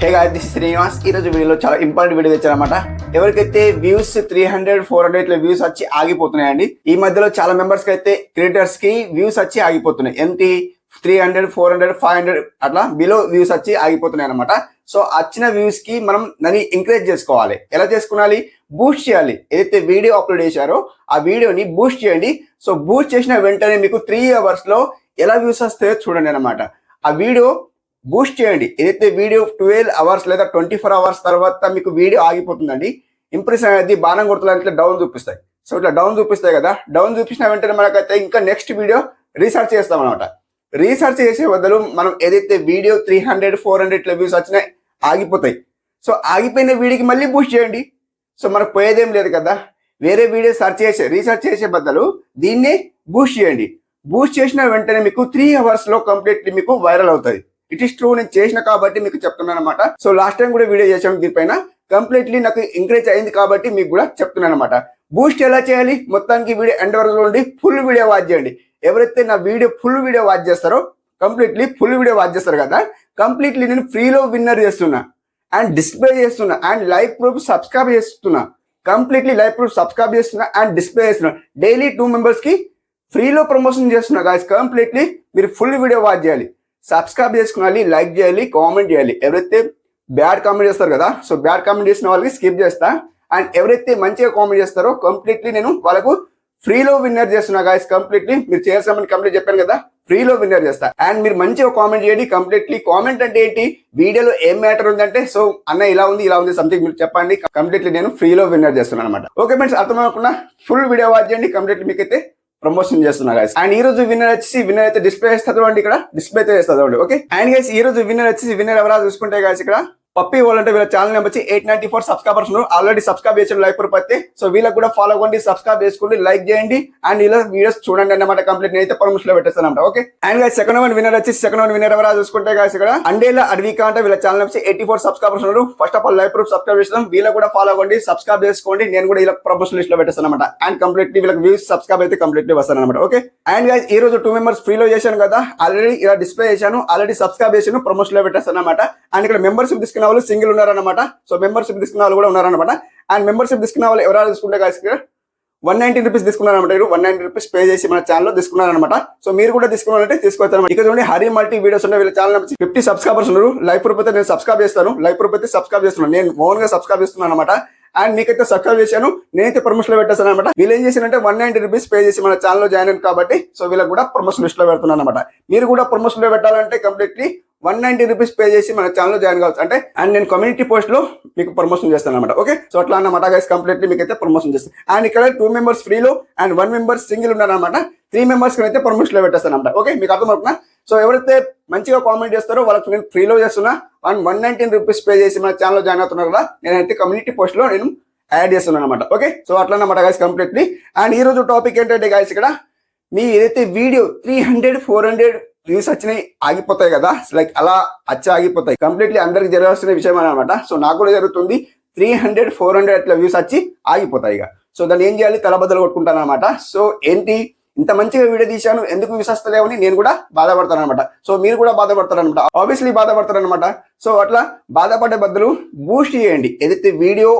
Hey guys, this is Srinivas. ఈ రోజు వీడియోలో చాలా ఇంపార్టెంట్ వీడియో తెచ్చారనమాట. ఎవరికైతే వ్యూస్ 300, 400 ఇట్లా వ్యూస్ వచ్చి ఆగిపోతున్నాయండి. ఈ మధ్యలో చాలా మెంబర్స్ కి అయితే క్రియేటర్స్ కి వ్యూస్ వచ్చి ఆగిపోతున్నాయి. ఏంటి 300, 400, 500 అట్లా బిలో వ్యూస్ వచ్చి ఆగిపోతున్నాయి అనమాట. సో వచ్చిన వ్యూస్ కి మనం దాన్ని ఎంకరేజ్ చేసుకోవాలి. ఎలా చేసుకోవాలి? బూస్ట్ చేయాలి. ఏదైతే వీడియో అప్లోడ్ చేశారో ఆ వీడియోని బూస్ట్ చేయండి. సో బూస్ట్ చేసిన వెంటనే మీకు 3 hours లో ఎలా వ్యూస్ వస్తాయో చూడండి అనమాట. ఆ వీడియో బూస్ట్ చేయండి. ఏదైతే వీడియో 12 hours లేదా 24 hours తర్వాత మీకు వీడియో ఆగిపోతుందండి. ఇంప్రెషన్ అనేది బాణం గుర్తులు డౌన్ చూపిస్తాయి. సో ఇట్లా డౌన్ చూపిస్తాయి కదా, డౌన్ చూపించిన వెంటనే మనకైతే ఇంకా నెక్స్ట్ వీడియో రీసెర్చ్ చేస్తాం అనమాట. రీసెర్చ్ చేసే బదులు మనం ఏదైతే వీడియో 300, 400 ఇట్లా వ్యూస్ వచ్చినా ఆగిపోతాయి. సో ఆగిపోయిన వీడియోకి మళ్ళీ బూస్ట్ చేయండి. సో మనకు పోయేదేం లేదు కదా. వేరే వీడియో రీసెర్చ్ చేసే బదులు దీన్నే బూస్ట్ చేయండి. బూస్ట్ చేసిన వెంటనే మీకు 3 hours లో కంప్లీట్లీ మీకు వైరల్ అవుతుంది. ఇట్ ఈస్ ట్రూ, నేను చేసిన కాబట్టి మీకు చెప్తున్నాను అనమాట. సో లాస్ట్ టైం కూడా వీడియో చేసాను దీనిపైన, కంప్లీట్లీ నాకు ఎంకరేజ్ అయింది కాబట్టి మీకు కూడా చెప్తున్నాను అనమాట. బూస్ట్ ఎలా చేయాలి? మొత్తానికి వీడియో ఎండ్ వరకు ఉండి ఫుల్ వీడియో వాచ్ చేయండి. ఎవరైతే నా వీడియో ఫుల్ వీడియో వాచ్ చేస్తారో, కంప్లీట్లీ ఫుల్ వీడియో వాచ్ చేస్తారు కదా, కంప్లీట్లీ నేను ఫ్రీలో విన్నర్ చేస్తున్నా అండ్ డిస్ప్లే చేస్తున్నా అండ్ లైవ్ ప్రూఫ్ సబ్స్క్రైబ్ చేస్తున్నా. కంప్లీట్లీ లైవ్ ప్రూఫ్ సబ్స్క్రైబ్ చేస్తున్నా అండ్ డిస్ప్లే చేస్తున్నా. డైలీ 2 members కి ఫ్రీలో ప్రమోషన్ చేస్తున్నా గాయస్. కంప్లీట్లీ మీరు ఫుల్ వీడియో వాచ్ చేయాలి, సబ్స్క్రైబ్ చేసుకోవాలి, లైక్ చేయాలి, కామెంట్ చేయాలి. ఎవరైతే బ్యాడ్ కామెంట్ చేస్తారు కదా, సో బ్యాడ్ కామెంట్ చేసిన వాళ్ళకి స్కిప్ చేస్తా. అండ్ ఎవరైతే మంచిగా కామెంట్ చేస్తారో కంప్లీట్లీ నేను వాళ్ళకు ఫ్రీలో విన్నర్ చేస్తున్నా గాయస్. కంప్లీట్లీ మీరు చేయాల్సిన కంప్లీట్ చెప్పాను కదా, ఫ్రీలో విన్నర్ చేస్తా. అండ్ మీరు మంచిగా కామెంట్ చేయండి. కంప్లీట్లీ కామెంట్ అంటే ఏంటి, వీడియోలో ఏం మ్యాటర్ ఉందంటే, సో అన్న ఇలా ఉంది సంథింగ్ మీరు చెప్పండి. కంప్లీట్లీ నేను ఫ్రీలో విన్నర్ చేస్తున్నాను అనమాట. ఓకే ఫ్రెండ్స్, అర్థమవుకుండా ఫుల్ వీడియో వాచ్ చేయండి. కంప్లీట్లీ మీకైతే ప్రమోషన్ చేస్తున్నా గైస్. అండ్ ఈ రోజు విన్నర్ అయితే డిస్ప్లే చేస్తుంది అండి, ఇక్కడ డిస్ప్లే అయితే చేస్తుంది. ఓకే, అండ్ గైస్ ఈ రోజు విన్నర్ ఎవరా చూసుకుంటే గైస్, ఇక్కడ పప్పి వాళ్ళంటే వీళ్ళ channel number 894 subscribers already subscribe చేసిన లైక్ పడితే. సో వీళ్ళకి కూడా ఫాలో అవ్వండి, సబ్స్క్రైబ్ చేసుకోండి, లైక్ చేయండి అండ్ ఇలా వీడియోస్ చూడండి అన్నమాట. కంప్లీట్ అయితే పర్మిషన్ లో పెట్టేస్తాను. Okay, and guys second one winner ఎవరా చూసుకుంటే గైస్, ఇక్కడ అండేలా అడవిక అంటే వీళ్ళ ఛానల్ నెంబర్ 84 సబ్స్క్రైబర్స్ ఉన్నారు. First of all like proof subscribe చేస్తాం. వీళ్ళకి కూడా ఫాలో అవ్వండి, సబ్స్క్రైబ్ చేసుకోండి. నేను కూడా ఇలా ప్రమోషన్ లిస్ట్ లో పెట్టేస్తాను అనమాట. అండ్ కంప్లీట్లీ వీళ్ళకి వ్యూస్ సబ్స్క్రైబ్ అయితే కంప్లీట్లీ వస్తాను అనమాట. ఓకే, అండ్ గైస్ ఈ రోజు 2 members ఫ్రీలో చేశాను కదా, ఆల్రెడీ ఇలా డిస్ప్లే చేశాను, ఆల్రెడీ సబ్స్క్రైబ్ చేశాను, ప్రమోషన్ లో పెట్టేస్తాను అనమాట. అండ్ ఇక్కడ మెంబర్షిప్ తీసుకున్న వాళ్ళు సింగిల్ ఉన్నారన్నమాట. సో మెంబర్షిప్ తీసుకున్న వాళ్ళు కూడా ఉన్నారన్నమాట. అండ్ మెంబర్షిప్ తీసుకున్న వాళ్ళు ఎవరైనా తీసుకుంటే గాయస్ 190 రూపీస్ తీసుకున్నారన్నమాట. 190 రూపీస్ పే చేసి మన ఛానల్ లో తీసుకున్నారన్నమాట. సో మీరు కూడా తీసుకున్నారంటే తీసుకోవచ్చు అనమాట. ఇక్కడ చూడండి హరి మల్టీ వీడియోస్ ఉన్నాయి. వీళ్ళ ఛానల్ 50 సబ్స్క్రైబర్స్ ఉన్నారు. లైవ్ ప్రూఫ్ అయితే నేను సబ్స్క్రైబ్ చేస్తాను, లైవ్ ప్రూఫ్ అయితే సబ్స్క్రైబ్ చేస్తున్నాను, నేను ఓన్ గా సబ్స్క్రైబ్ చేస్తున్నాను అనమాట. అండ్ మీకైతే సబ్స్క్రైబ్ చేశాను, నేనైతే ప్రమోషన్ లో పెట్టేస్తాను అనమాట. వీళ్ళు ఏం చేశారంటే 190 రూపీస్ పే చేసి మన ఛానల్ లో జాయిన్ అయ్యాను కాబట్టి, సో వీళ్ళకి కూడా ప్రమోషన్ లిస్ట్ లో పెడుతున్నాను అనమాట. మీరు కూడా ప్రమోషన్ లో పెట్టాలంటే కంప్లీట్లీ 190 రూపీస్ పే చేసి మన ఛానల్ లో జాయిన్ కావచ్చు. అంటే అండ్ నేను కమ్యూనిటీ పోస్ట్ లో మీకు ప్రమోషన్ చేస్తాను అనమాట. ఓకే, సో అట్లా అన్నమాట గైస్, కంప్లీట్లీ మీకు అయితే ప్రమోషన్ చేస్తాను. అండ్ ఇక్కడ 2 members ఫ్రీలో అండ్ 1 member సింగిల్ ఉన్నారనమాట. 3 members అయితే ప్రమోషన్ లో పెట్టేస్తాను అనమాట. ఓకే, మీకు అర్థమవుతుందా? సో ఎవరైతే మంచిగా కామెంట్ చేస్తారో వాళ్ళకి నేను ఫ్రీలో చేస్తున్నా. అండ్ 190 రూపీస్ పే చేసి మన ఛానల్ లో జాయిన్ అవుతున్నారు కదా, నేనైతే కమ్యూనిటీ పోస్ట్ లో నేను యాడ్ చేస్తున్నాను అనమాట. ఓకే, సో అట్లా అన్నమాట గైస్ కంప్లీట్లీ. అండ్ ఈ రోజు టాపిక్ ఏంటంటే గైస్, ఇక్కడ మీ ఏదైతే వీడియో 300, 400 వ్యూస్ వచ్చినాయి ఆగిపోతాయి కదా, లైక్ అలా ఆగిపోతాయి. కంప్లీట్లీ అందరికి జరగాల్సిన విషయం అనమాట. సో నాకు కూడా జరుగుతుంది. 300, 400 అట్లా వ్యూస్ వచ్చి ఆగిపోతాయి. సో దాన్ని ఏం చేయాలి, తలబద్దలు కొట్టుకుంటాను అనమాట. సో ఏంటి, ఇంత మంచిగా వీడియో తీశాను, ఎందుకు వ్యూస్ వస్తలేవని నేను కూడా బాధపడతాను అనమాట. సో మీరు కూడా బాధపడతారు అనమాట, ఆబ్వియస్లీ బాధపడతారు అనమాట. సో అట్లా బాధపడే బదులు బూస్ట్ చేయండి. ఏదైతే వీడియో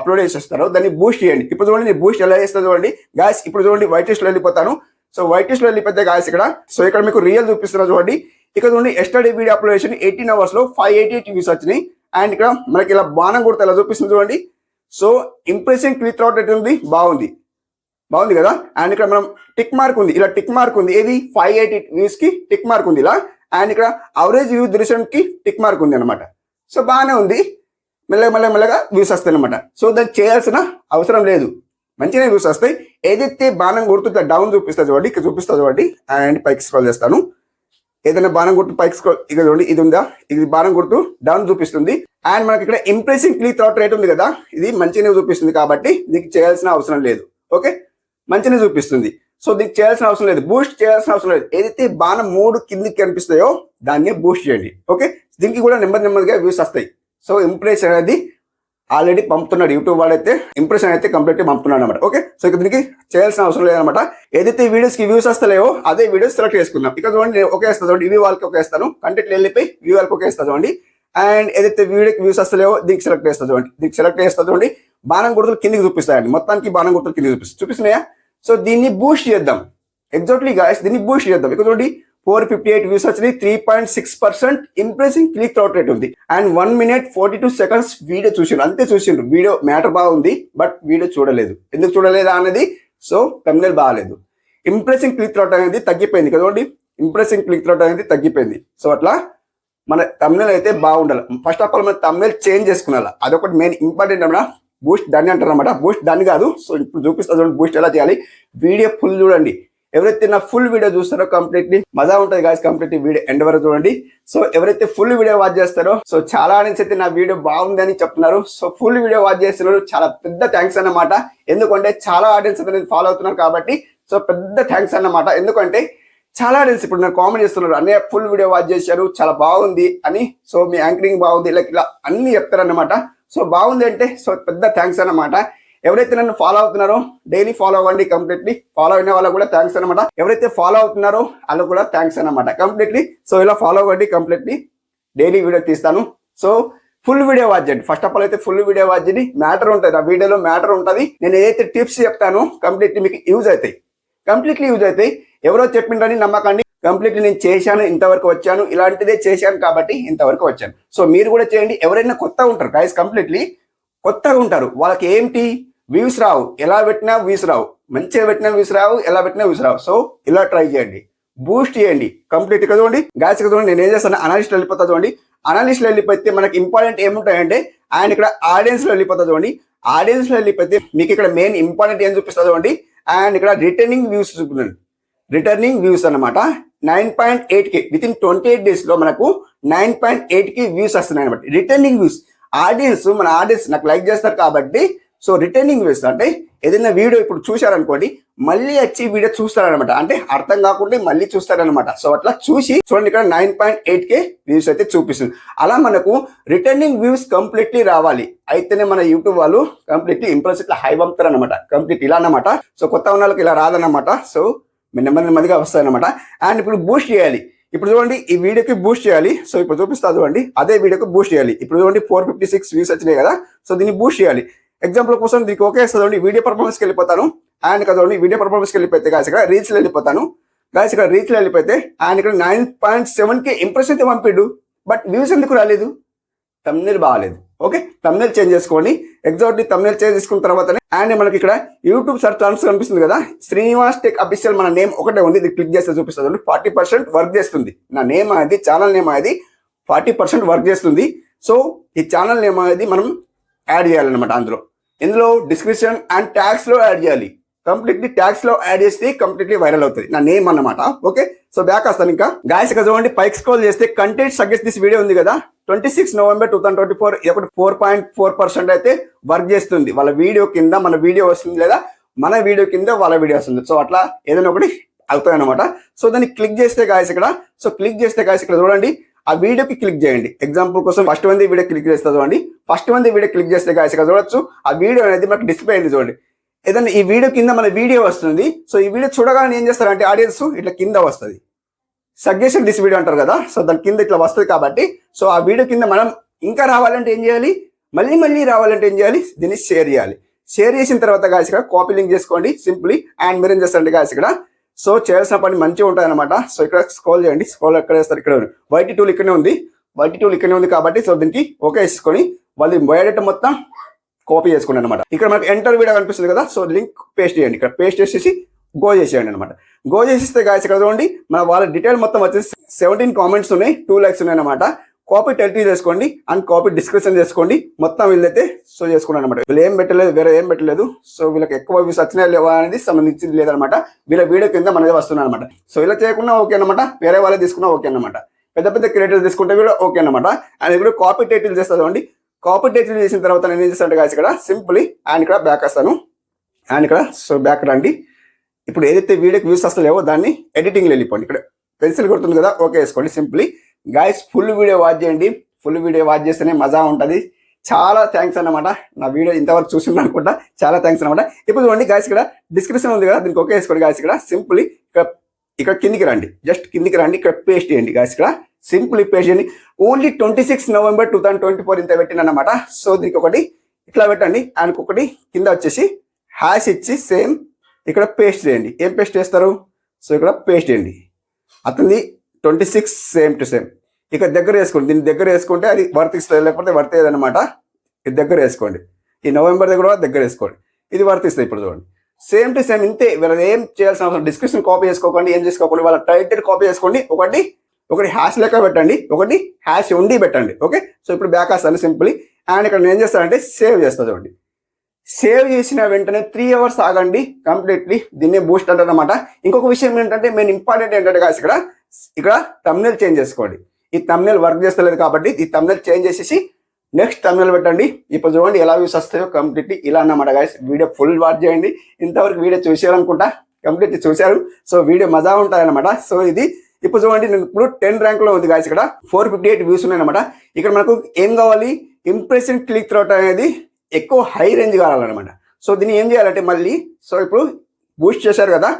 అప్లోడ్ చేసేస్తారో దాన్ని బూస్ట్ చేయండి. ఇప్పుడు చూడండి నేను బూస్ట్ ఎలా చేస్తాను చూడండి గాయస్. ఇప్పుడు చూడండి వైట్ లిస్ట్ లో వెళ్ళిపోతాను. సో వైట్ లిస్ట్ లో వెళ్ళిపోతే గాయస్ ఇక్కడ, సో ఇక్కడ మీకు రియల్ చూపిస్తున్నా చూడండి. ఇక్కడ చూడండి ఎస్టర్డే వీడియో అప్లోడ్ చేసి 18 hours లో 588 వ్యూస్ వచ్చినాయి. అండ్ ఇక్కడ మనకి ఇలా బాణం గుర్తు ఎలా చూపిస్తుంది చూడండి. సో ఇంప్రెషన్ క్లిక్ అవుట్ అయితే ఉంది, బాగుంది కదా. అండ్ ఇక్కడ మనం టిక్ మార్క్ ఉంది, ఇలా టిక్ మార్క్ ఉంది. ఏది 588 వ్యూస్ కి టిక్ మార్క్ ఉంది ఇలా. అండ్ ఇక్కడ అవరేజ్ వ్యూ డ్యూరేషన్ కి టిక్ మార్క్ ఉంది అనమాట. సో బాగానే ఉంది, మెల్లగా వ్యూస్ వస్తాయి అనమాట. సో దాన్ని చేయాల్సిన అవసరం లేదు, మంచిగా వ్యూస్ వస్తాయి. ఏదైతే బాణం గుర్తు ఇట్లా డౌన్ చూపిస్తా చూడండి, ఇక్కడ చూపిస్తా చూడండి. అండ్ పైకి స్క్రోల్ చేస్తాను. ఏదైనా బాణం గుర్తు పైకి స్క్రోల్, ఇక్కడ చూడండి ఇది ఉందా, ఇది బాణం గుర్తు డౌన్ చూపిస్తుంది. అండ్ మనకి ఇక్కడ ఇంప్రెసింగ్ క్లిక్ అవుట్ రేట్ ఉంది కదా, ఇది మంచిగానే చూపిస్తుంది కాబట్టి దీనికి చేయాల్సిన అవసరం లేదు. ఓకే, మంచిగానే చూపిస్తుంది. సో దీనికి చేయాల్సిన అవసరం లేదు, బూస్ట్ చేయాల్సిన అవసరం లేదు. ఏదైతే బాణం 3 కిందికి కనిపిస్తాయో దాన్ని బూస్ట్ చేయండి. ఓకే, దీనికి కూడా నెమ్మదిగా వ్యూస్ వస్తాయి. సో ఇంప్రెషన్ అనేది ఆల్రెడీ పంపుతున్నాడు యూట్యూబ్ వాడైతే, ఇంప్రెషన్ అయితే కంప్లీట్ పంపుతున్నాడు అనమాట. ఓకే, సో ఇక దీనికి చేయాల్సిన అవసరం లేదనమాట. ఏదైతే వీడియోస్ కి వ్యూస్ వస్తలేవో అదే వీడియోస్ సెలెక్ట్ చేసుకుందాం. ఇక్కడ చూడండి నేను ఒకే వేస్తాను చూడండి, ఇవి వాళ్ళకి ఒకే వేస్తాను, కంటెంట్ వెళ్ళిపోయి ఇవి వాళ్ళకి ఒకే వేస్తాను చూడండి. అండ్ ఏదైతే వీడియోకి వ్యూస్ వస్తలేవో దీనికి సెలెక్ట్ చేస్తా చూడండి. దీనికి సెలెక్ట్ చేస్తా చూడండి, బాణం గుర్తులు కిందికి చూపిస్తాయండి. మొత్తానికి బాణం గుర్తులు కిందికి చూపిస్తున్నాయా? సో దీన్ని బూస్ట్ చేద్దాం. ఎగ్జాక్ట్లీ గాయస్ దీన్ని బూస్ట్ చేద్దాం. ఇక్కడ చూడండి 458 వ్యూస్ వచ్చినాయి, 3.6% ఇంప్రెసింగ్ క్లిక్ త్రౌట్ రేట్ ఉంది. అండ్ 1 minute 42 seconds వీడియో చూసిండ్రు, అంతే చూసిండ్రు. వీడియో మ్యాటర్ బాగుంది, బట్ వీడియో చూడలేదు. ఎందుకు చూడలేదా అనేది, సో thumbnail బాగాలేదు. ఇంప్రెసింగ్ క్లిక్ త్రౌట్ అనేది తగ్గిపోయింది కదండి, ఇంప్రెసింగ్ క్లిక్ త్రౌట్ అనేది తగ్గిపోయింది. సో అట్లా మన thumbnail అయితే బాగుండాలి. ఫస్ట్ ఆఫ్ ఆల్ మన thumbnail చేంజ్ చేసుకున్నాలి, అదొకటి మెయిన్ ఇంపార్టెంట్ అన్నమాట. బూస్ట్ దాన్ని అంటారు అనమాట, బూస్ట్ దాన్ని కాదు. సో ఇప్పుడు చూపిస్తా చూడండి బూస్ట్ ఎలా చేయాలి. వీడియో ఫుల్ చూడండి, ఎవరైతే నా ఫుల్ వీడియో చూస్తారో కంప్లీట్లీ మజా ఉంటుంది గాయస్. కంప్లీట్లీ వీడియో ఎండ్ వరకు చూడండి. సో ఎవరైతే ఫుల్ వీడియో వాచ్ చేస్తారో, సో చాలా నుంచి అయితే నా వీడియో బాగుంది అని చెప్తున్నారు. సో ఫుల్ వీడియో వాచ్ చేస్తున్నారు, చాలా పెద్ద థ్యాంక్స్ అన్నమాట. ఎందుకంటే చాలా ఆడియన్స్ అయితే ఫాలో అవుతున్నారు కాబట్టి, సో పెద్ద థ్యాంక్స్ అన్నమాట. ఎందుకంటే చాలా ఆడియన్స్ ఇప్పుడు నాకు కామెంట్ చేస్తున్నారు, అన్నయ్య ఫుల్ వీడియో వాచ్ చేశారు, చాలా బాగుంది అని. సో మీ యాంకరింగ్ బాగుంది, ఇలా అన్ని చెప్తారన్నమాట. సో బాగుంది అంటే సో పెద్ద థ్యాంక్స్ అన్నమాట. ఎవరైతే నన్ను ఫాలో అవుతున్నారో డైలీ ఫాలో అవ్వండి కంప్లీట్లీ. ఫాలో అయిన వాళ్ళకు కూడా థ్యాంక్స్ అనమాట. ఎవరైతే ఫాలో అవుతున్నారో వాళ్ళకు కూడా థ్యాంక్స్ అనమాట కంప్లీట్లీ. సో ఇలా ఫాలో అవ్వండి కంప్లీట్లీ. డైలీ వీడియో తీస్తాను. సో ఫుల్ వీడియో వాచ్ చేయండి. ఫస్ట్ ఆఫ్ ఆల్ అయితే ఫుల్ వీడియో వాచ్ చేయండి. మ్యాటర్ ఉంటుంది, ఆ వీడియోలో మ్యాటర్ ఉంటుంది. నేను ఏదైతే టిప్స్ చెప్తానో కంప్లీట్లీ మీకు యూజ్ అవుతాయి, కంప్లీట్లీ యూజ్ అవుతాయి. ఎవరో చెప్పిండ్రని నమ్మకండి. కంప్లీట్లీ నేను చేశాను, ఇంతవరకు వచ్చాను, ఇలాంటిదే చేశాను కాబట్టి ఇంతవరకు వచ్చాను. సో మీరు కూడా చేయండి. ఎవరైనా కొత్తగా ఉంటారు గైస్, కంప్లీట్లీ కొత్తగా ఉంటారు, వాళ్ళకి ఏంటి వ్యూస్ రావు, ఎలా పెట్టినా వ్యూస్ రావు, మంచిగా పెట్టినా వ్యూస్ రావు, ఎలా పెట్టినా వ్యూస్ రావు. సో ఇలా ట్రై చేయండి, బూస్ట్ చేయండి కంప్లీట్. చూడండి గాయస్, చూడండి నేను ఏం చేస్తాను, అనాలిస్ట్ వెళ్ళిపోతా చూడండి. అనాలిస్ట్ వెళ్ళిపోతే మనకి ఇంపార్టెంట్ ఏముంటాయంటే, ఆయన ఇక్కడ ఆడియన్స్ లో వెళ్ళిపోతా చూడండి. ఆడియన్స్ లో వెళ్ళిపోతే మీకు ఇక్కడ మెయిన్ ఇంపార్టెంట్ ఏం చూపిస్తా చూడండి. అండ్ ఇక్కడ రిటర్నింగ్ వ్యూస్ చూపించండి. రిటర్నింగ్ వ్యూస్ అనమాట 9.8K విత్ ఇన్ 28 days లో మనకు 9.8K వ్యూస్ వస్తున్నాయి అనమాట. రిటర్నింగ్ వ్యూస్, ఆడియన్స్ మన ఆడియన్స్ నాకు లైక్ చేస్తారు కాబట్టి. సో రిటర్నింగ్ వ్యూస్ అంటే ఏదైనా వీడియో ఇప్పుడు చూశారనుకోండి, మళ్ళీ వచ్చి వీడియో చూస్తారనమాట. అంటే అర్థం కాకుండా మళ్ళీ చూస్తారనమాట. సో అట్లా చూసి చూడండి, ఇక్కడ 9.8K వ్యూస్ అయితే చూపిస్తుంది. అలా మనకు రిటర్నింగ్ వ్యూస్ కంప్లీట్లీ రావాలి, అయితేనే మన యూట్యూబ్ వాళ్ళు కంప్లీట్లీ ఇంప్రెస్ ఇట్లా హై పంపుతారు అనమాట. కంప్లీట్ ఇలా అనమాట. సో కొత్త ఉన్న వాళ్ళకి ఇలా రాదన్నమాట. సో నెమ్మదిగా వస్తాయన్నమాట. అండ్ ఇప్పుడు బూస్ట్ చేయాలి. ఇప్పుడు చూడండి ఈ వీడియోకి బూస్ట్ చేయాలి. సో ఇప్పుడు చూపిస్తా చూడండి, అదే వీడియోకి బూస్ట్ చేయాలి. ఇప్పుడు చూడండి 456 వ్యూస్ వచ్చినాయి కదా. సో దీన్ని బూస్ట్ చేయాలి. ఎగ్జాంపుల్ కోసం దీనికి ఓకే వస్తుంది. వీడియో పర్ఫార్మెన్స్కి వెళ్ళిపోతాను. అండ్ ఇక్కడ చూడండి వీడియో పర్ఫార్మెన్స్కి వెళ్ళిపోతే గాయస్ ఇక్కడ రీచ్లో వెళ్ళిపోతాను. గాయస్ ఇక్కడ రీచ్లో వెళ్ళిపోతే ఆయన ఇక్కడ 9.7K ఇంప్రెషన్ అయితే పంపిడు, బట్ వ్యూస్ ఎందుకు రాలేదు? thumbnail బాగాలేదు. ఓకే, thumbnail చేంజ్ చేసుకోండి. ఎగ్జాక్ట్లీ thumbnail చేంజ్ చేసుకున్న తర్వాతనే అండ్ మనకి ఇక్కడ యూట్యూబ్ సర్చ్ టర్మ్స్ కనిపిస్తుంది కదా, శ్రీనివాస్ టెక్ అఫీషియల్ మన నేమ్ ఒకటే ఉంది. ఇది క్లిక్ చేస్తే చూపిస్తుంది 40% వర్క్ చేస్తుంది. నా నేమ్ అనేది, ఛానల్ నేమ్ అనేది 40% వర్క్ చేస్తుంది. సో ఈ ఛానల్ నేమ్ అనేది మనం యాడ్ చేయాలన్నమాట. ఇందులో డిస్క్రిప్షన్ అండ్ ట్యాగ్స్ లో యాడ్ చేయాలి. కంప్లీట్లీ ట్యాగ్స్ లో యాడ్ చేస్తే కంప్లీట్లీ వైరల్ అవుతుంది నా నేమ్ అన్నమాట. ఓకే, సో బ్యాక్ వస్తాను. ఇంకా గాయస్ ఇక్కడ చూడండి, పైకి స్క్రోల్ చేస్తే కంటెంట్ సజెస్ట్ దిస్ వీడియో ఉంది కదా, 26 November 2024 ఒకటి 4.4% అయితే వర్క్ చేస్తుంది. వాళ్ళ వీడియో కింద మన వీడియో వస్తుంది, లేదా మన వీడియో కింద వాళ్ళ వీడియో వస్తుంది. సో అట్లా ఏదైనా ఒకటి అవుతాయి అనమాట. సో దాన్ని క్లిక్ చేస్తే గాయస్ ఇక్కడ, సో క్లిక్ చేస్తే గాయస్ ఇక్కడ చూడండి, ఆ వీడియోకి క్లిక్ చేయండి. ఎగ్జాంపుల్ కోసం ఫస్ట్ మంది వీడియో క్లిక్ చేస్తా చూడండి. ఫస్ట్ మంది వీడియో క్లిక్ చేస్తే గాయస్ ఇక్కడ చూడొచ్చు, ఆ వీడియో అనేది మనకు డిస్ప్లే అయింది చూడండి. ఏదైనా ఈ వీడియో కింద మన వీడియో వస్తుంది. సో ఈ వీడియో చూడగానే ఏం చేస్తారంటే ఆడియన్స్ ఇట్లా కింద వస్తుంది, సజెషన్ దిస్ వీడియో అంటారు కదా. సో దాని కింద ఇట్లా వస్తుంది కాబట్టి, సో ఆ వీడియో కింద మనం ఇంకా రావాలంటే ఏం చేయాలి, మళ్ళీ రావాలంటే ఏం చేయాలి, దీన్ని షేర్ చేయాలి. షేర్ చేసిన తర్వాత గాయస్ ఇక్కడ కాపీ లింక్ చేసుకోండి సింప్లీ. అండ్ మీరు ఏం చేస్తారంటే గాయస్ ఇక్కడ, సో చేయాల్సిన పని మంచిగా ఉంటాయి అనమాట. సో ఇక్కడ స్క్రోల్ చేయండి, స్క్రోల్ ఎక్కడ వేస్తారు, ఇక్కడ వైట్ టూల్ ఇక్కడనే ఉంది, వైట్ టూల్ ఇక్కడనే ఉంది కాబట్టి సో దీనికి ఓకే వేసుకొని వాళ్ళు బయోడేటా మొత్తం కాపీ చేసుకోండి అనమాట. ఇక్కడ మనకి ఎంటర్ వీడియో కనిపిస్తుంది కదా, సో లింక్ పేస్ట్ చేయండి. ఇక్కడ పేస్ట్ చేసేసి గో చేసేయండి అనమాట. గో చేసిస్తే గాయస్ ఇక్కడ చూడండి, మన వాళ్ళ డీటెయిల్ మొత్తం వచ్చేసి 17 కామెంట్స్ ఉన్నాయి, 2 likes ఉన్నాయి అనమాట. కాపీ టైటిల్ చేసుకోండి అండ్ కాపీ డిస్క్రిప్షన్ చేసుకోండి. మొత్తం వీళ్ళైతే సో చేసుకున్నాను అనమాట. వీళ్ళు ఏం పెట్టలేదు, వేరే ఏం పెట్టలేదు. సో వీళ్ళకి ఎక్కువ వ్యూస్ వచ్చినా లేవా అనేది సంబంధించింది లేదనమాట. వీళ్ళ వీడియో కింద మనది వస్తున్నాయి అనమాట. సో ఇలా చేయకుండా ఓకే అనమాట. వేరే వాళ్ళు తీసుకున్నా ఓకే అనమాట. పెద్ద క్రియేటర్స్ తీసుకుంటే కూడా ఓకే అనమాట. అండ్ ఇప్పుడు కాపీ టైటిల్ చేస్తా చూడండి. కాపీ టైటిల్ చేసిన తర్వాత నేను ఏం చేస్తాను గాయస్ ఇక్కడ సింపుల్లీ అండ్ ఇక్కడ బ్యాక్ వస్తాను. అండ్ ఇక్కడ సో బ్యాక్ రండి. ఇప్పుడు ఏదైతే వీడియోకి వ్యూస్ వస్తలేవో దాన్ని ఎడిటింగ్లో వెళ్ళిపోండి. ఇక్కడ పెన్సిల్ కొడుతుంది కదా, ఓకే వేసుకోండి simply. Guys full video watch చేయండి. ఫుల్ వీడియో వాచ్ చేస్తేనే మజా ఉంటుంది. చాలా థ్యాంక్స్ అన్నమాట. నా వీడియో ఇంతవరకు చూసింది అనుకుంటా, చాలా థ్యాంక్స్ అనమాట. ఇప్పుడు చూడండి గాయస్ ఇక్కడ డిస్క్రిప్షన్ ఉంది కదా, దీనికి ఓకే వేసుకోండి గాయస్ ఇక్కడ సింప్లీ. ఇక్కడ కిందికి రండి, జస్ట్ కిందికి రండి. ఇక్కడ పేస్ట్ చేయండి గాయస్ ఇక్కడ సింపుల్ పేస్ట్ చేయండి. ఓన్లీ 26 నవంబర్ 2024 ఇంత పెట్టిన అనమాట. సో దీనికి ఒకటి ఇట్లా పెట్టండి. ఆయనకు ఒకటి కింద వచ్చేసి హ్యాష్ ఇచ్చి సేమ్ ఇక్కడ పేస్ట్ చేయండి. ఏం పేస్ట్ చేస్తారు? సో ఇక్కడ పేస్ట్ చేయండి. అతనిది 26 సేమ్ టు సేమ్. ఇక దగ్గర వేసుకోండి. దీన్ని దగ్గర వేసుకుంటే అది వర్తిస్తుంది, లేకపోతే వర్తేది అనమాట. ఇది దగ్గర వేసుకోండి. ఈ నవంబర్ దగ్గర దగ్గర వేసుకోండి. ఇది వర్తిస్తుంది. ఇప్పుడు చూడండి, సేమ్ టు సేమ్ ఇంతే. వీళ్ళు ఏం చేయాల్సిన అవసరం. డిస్క్రిప్షన్ కాపీ చేసుకోకండి, ఏం చేసుకోకండి. వాళ్ళ టైటిల్ కాపీ చేసుకోండి. ఒకటి హ్యాష్ లెక్క పెట్టండి, ఒకటి హ్యాష్ ఉండి పెట్టండి. ఓకే, సో ఇప్పుడు బ్యాక్ వస్తాను సింపుల్. అండ్ ఇక్కడ నేను ఏం చేస్తానంటే సేవ్ చేస్తాను. చూడండి, సేవ్ చేసిన వెంటనే 3 hours ఆగండి కంప్లీట్లీ. దీన్నే బూస్ట్ అంటారు అనమాట. ఇంకొక విషయం ఏంటంటే మెయిన్ ఇంపార్టెంట్ ఏంటంటే గాయ్స్, ఇక్కడ thumbnail చేంజ్ చేసుకోండి. ఈ thumbnail వర్క్ చేస్తలేదు కాబట్టి ఈ thumbnail చేంజ్ చేసేసి నెక్స్ట్ thumbnail పెట్టండి. ఇప్పుడు చూడండి ఎలా వ్యూస్ వస్తాయో కంప్లీట్లీ ఇలా అన్నమాట గాయ్స్. వీడియో ఫుల్ వాచ్ చేయండి. ఇంతవరకు వీడియో చూసారనుకుంటా, కంప్లీట్లీ చూశారు. సో వీడియో మజా ఉంటుంది అనమాట. సో ఇది ఇప్పుడు చూడండి, నేను ఇప్పుడు 10 ర్యాంక్లో ఉంది గాయ్స్. ఇక్కడ 458 వ్యూస్ ఉన్నాయన్నమాట. ఇక్కడ మనకు ఏం కావాలి? ఇంప్రెషన్ క్లిక్ త్రూ అనేది ఎక్కువ హై రేంజ్ కావాలన్నమాట. సో దీన్ని ఏం చేయాలంటే మళ్ళీ, సో ఇప్పుడు బూస్ట్ చేశారు కదా,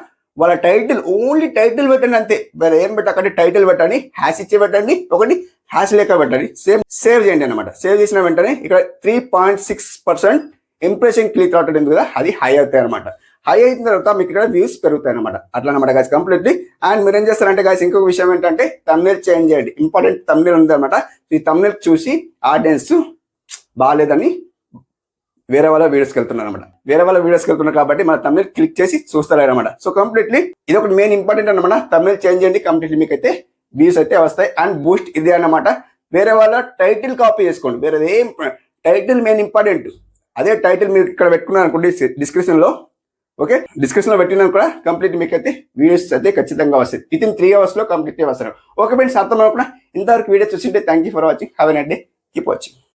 వాళ్ళ టైటిల్ ఓన్లీ టైటిల్ పెట్టండి అంతే. వేరే ఏం పెట్టకండి, టైటిల్ పెట్టండి, హ్యాష్ ఇచ్చి పెట్టండి, ఒకటి హ్యాష్ లేక పెట్టండి. సేవ్ చేయండి అనమాట. సేవ్ చేసిన వెంటనే ఇక్కడ 3.6% ఇంప్రెషన్ క్లిక్ అవుతుంది ఎందుకు కదా, అది హై అవుతాయి అనమాట. హై అయిన తర్వాత మీకు ఇక్కడ వ్యూస్ పెరుగుతాయి అనమాట. అట్లా అనమాట గాయస్ కంప్లీట్లీ. అండ్ మీరు ఏం చేస్తారంటే గాయస్, ఇంకొక విషయం ఏంటంటే thumbnail చేంజ్ చేయండి. ఇంపార్టెంట్ thumbnail ఉంది అనమాట. ఈ thumbnail చూసి ఆడియన్స్ బాగాలేదని వేరే వాళ్ళ వీడియోస్కి వెళ్తున్నారు అనమాట. వేరే వాళ్ళ వీడియోస్కి వెళ్తున్నారు కాబట్టి మన thumbnail క్లిక్ చేసి చూస్తారు అనమాట. సో కంప్లీట్లీ ఇది ఒకటి మెయిన్ ఇంపార్టెంట్ అనమాట. thumbnail చేంజ్ చేయండి, కంప్లీట్లీ మీకు అయితే వ్యూస్ అయితే వస్తాయి. అండ్ బూస్ట్ ఇదే అనమాట. వేరే వాళ్ళ టైటిల్ కాపీ చేసుకోండి. వేరేది ఏం టైటిల్ మెయిన్ ఇంపార్టెంట్. అదే టైటిల్ మీరు ఇక్కడ పెట్టుకున్నారు అనుకోండి డిస్క్రిప్షన్లో. ఓకే, డిస్క్రిప్షన్లో పెట్టినా కూడా కంప్లీట్ మీకు అయితే వీడియోస్ అయితే ఖచ్చితంగా వస్తాయి. విత్ ఇన్ 3 hours లో కంప్లీట్గా వస్తారు. ఓకే ఫ్రెండ్స్, అర్థం అనుకున్నా ఇంతవరకు వీడియో చూసింటే thank you for watching. Have a nice day. Keep watching.